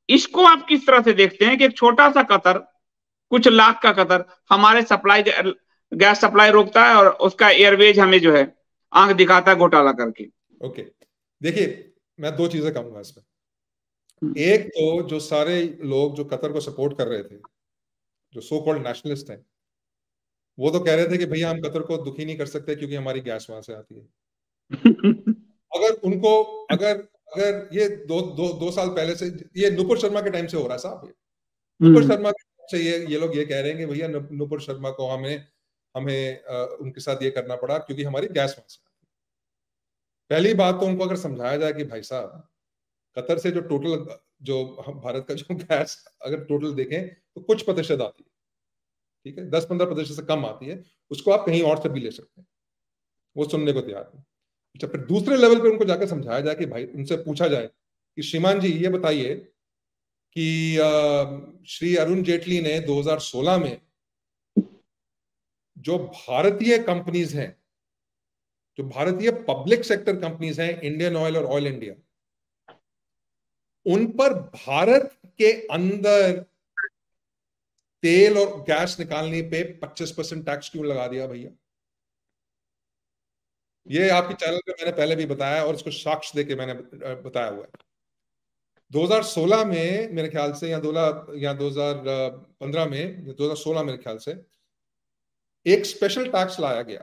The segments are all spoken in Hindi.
इसको आप किस तरह से देखते हैं कि एक छोटा सा कतर, कुछ लाख का कतर हमारे सप्लाई, गैस सप्लाई रोकता है और उसका एयरवेज हमें जो है आंख दिखाता है घोटाला करके। ओके, देखिए मैं दो चीजें कहूंगा इसमें। एक तो जो सारे लोग जो कतर को सपोर्ट कर रहे थे, जो सो कॉल्ड नेशनलिस्ट हैं, वो तो कह रहे थे कि भैया हम कतर को दुखी नहीं कर सकते क्योंकि हमारी गैस वहां से आती है। अगर उनको अगर अगर ये दो साल पहले से, ये नुपुर शर्मा के टाइम से हो रहा है साहब, ये नुपुर शर्मा के टाइम से ये लोग ये कह रहे हैं कि भैया नुपुर शर्मा को हमें उनके साथ ये करना पड़ा क्योंकि हमारी गैस वहां से। पहली बात तो उनको अगर समझाया जाए कि भाई साहब, कतर से जो टोटल, जो भारत का जो गैस अगर टोटल देखें तो कुछ प्रतिशत आती है, ठीक है, 10-15% से कम आती है, उसको आप कहीं और से भी ले सकते हैं, वो सुनने को तैयार नहीं। अच्छा, फिर दूसरे लेवल पे उनको जाकर समझाया जाए कि भाई, उनसे पूछा जाए कि श्रीमान जी ये बताइए कि श्री अरुण जेटली ने 2016 में जो भारतीय कंपनीज हैं, जो भारतीय पब्लिक सेक्टर कंपनीज हैं, इंडियन ऑयल और ऑयल इंडिया, उन पर भारत के अंदर तेल और गैस निकालने पे 25% टैक्स क्यों लगा दिया भैया? ये आपके चैनल पे मैंने पहले भी बताया और इसको साक्ष्य देके मैंने बताया हुआ है। 2016 में मेरे ख्याल से, या 2015 में, 2016 मेरे ख्याल से एक स्पेशल टैक्स लाया गया,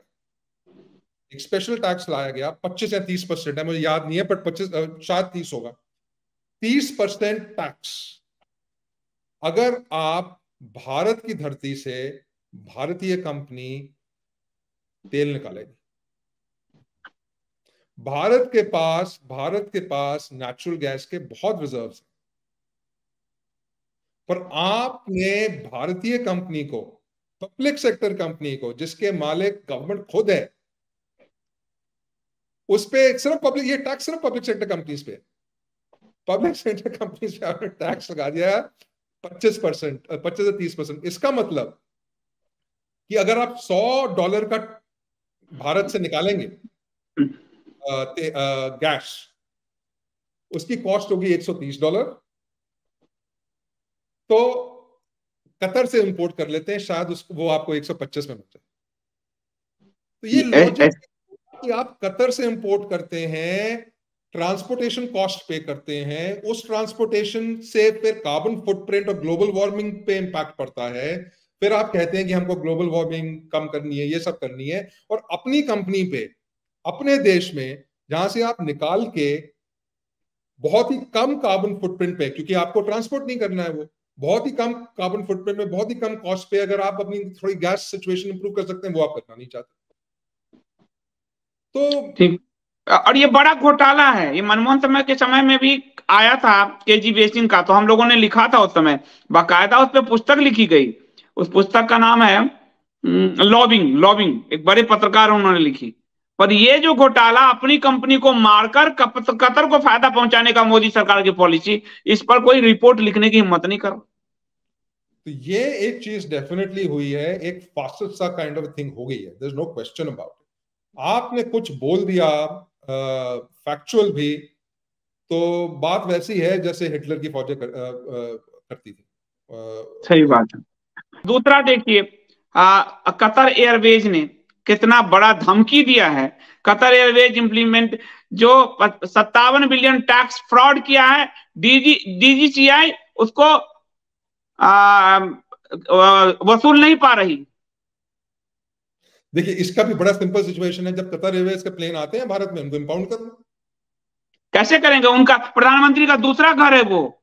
एक स्पेशल टैक्स लाया गया, 25 या 30% है, मुझे याद नहीं है, पर 25 शायद 30 होगा, 30% टैक्स। अगर आप भारत की धरती से भारतीय कंपनी तेल निकालेगी, भारत के पास नेचुरल गैस के बहुत रिजर्व्स हैं, पर आपने भारतीय कंपनी को, पब्लिक सेक्टर कंपनी को, जिसके मालिक गवर्नमेंट खुद है, उस पे सिर्फ पब्लिक, ये टैक्स सिर्फ पब्लिक सेक्टर कंपनीज पे, पब्लिक सेक्टर कंपनीज पे आपने टैक्स लगा दिया 25%, 25 से 30%। इसका मतलब कि अगर आप $100 का भारत से निकालेंगे गैस, उसकी कॉस्ट होगी $130, तो कतर से इंपोर्ट कर लेते हैं, शायद वो आपको 125 में मिल जाए। तो ये लॉजिक कि आप कतर से इंपोर्ट करते हैं, ट्रांसपोर्टेशन कॉस्ट पे करते हैं, उस ट्रांसपोर्टेशन से फिर कार्बन फुटप्रिंट और ग्लोबल वार्मिंग पे इंपैक्ट पड़ता है, फिर आप कहते हैं कि हमको ग्लोबल वार्मिंग कम करनी है, ये सब करनी है, और अपनी कंपनी पे, अपने देश में, जहां से आप निकाल के बहुत ही कम कार्बन फुटप्रिंट पे, क्योंकि आपको ट्रांसपोर्ट नहीं करना है, वो बहुत ही कम कार्बन फुटप्रिंट में, बहुत ही कम कॉस्ट पे अगर आप अपनी थोड़ी गैस सिचुएशन इंप्रूव कर सकते हैं, वो आप करना नहीं चाहते। तो ठीक, और ये बड़ा घोटाला है, ये मनमोहन समय के समय में भी आया था केजी बेसिन का, तो हम लोगों ने लिखा था उस समय, बाकायदा उस पर पुस्तक लिखी गई। उस पुस्तक का नाम है लॉबिंग, लॉबिंग, एक बड़े पत्रकार उन्होंने लिखी। पर ये जो घोटाला, अपनी कंपनी को मारकर कतर को फायदा पहुंचाने का मोदी सरकार की पॉलिसी, इस पर कोई रिपोर्ट लिखने की हिम्मत नहीं करो। तो ये एक चीज डेफिनेटली हुई है, एक फासिस्ट सा काइंड ऑफ थिंग हो गई है, there is no question about it. आपने कुछ बोल दिया फैक्चुअल भी, तो बात वैसी है जैसे हिटलर की फौजें करती थी। सही बात है। दूसरा देखिए, कतर एयरवेज ने कितना बड़ा धमकी दिया है। कतर एयरवेज इंप्लीमेंट जो 57 बिलियन टैक्स फ्रॉड किया है, डीजीसीआई उसको वसूल नहीं पा रही। देखिए, इसका भी बड़ा सिंपल सिचुएशन है, जब कतर एयरवेज के प्लेन आते हैं भारत में, उनको इंपाउंड कर लो। कैसे करेंगे? उनका प्रधानमंत्री का दूसरा घर है वो।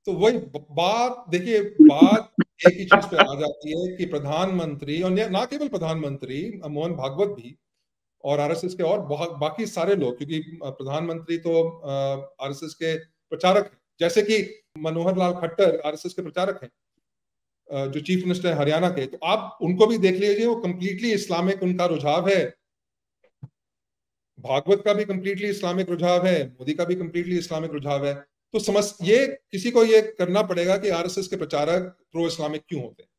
तो वही बात, देखिए, बात एक ही चीज पे आ जाती है कि प्रधानमंत्री, और ना केवल प्रधानमंत्री, मोहन भागवत भी, और आरएसएस के और बाकी सारे लोग, क्योंकि प्रधानमंत्री तो आरएसएस के प्रचारक हैं, जैसे कि मनोहर लाल खट्टर आरएसएस के प्रचारक हैं, जो चीफ मिनिस्टर है हरियाणा के, तो आप उनको भी देख लीजिए, वो कंप्लीटली इस्लामिक उनका रुझाव है। भागवत का भी कंप्लीटली इस्लामिक रुझाव है, मोदी का भी कंप्लीटली इस्लामिक रुझाव है। तो समझ, ये किसी को ये करना पड़ेगा कि आरएसएस के प्रचारक प्रो इस्लामिक क्यों होते हैं।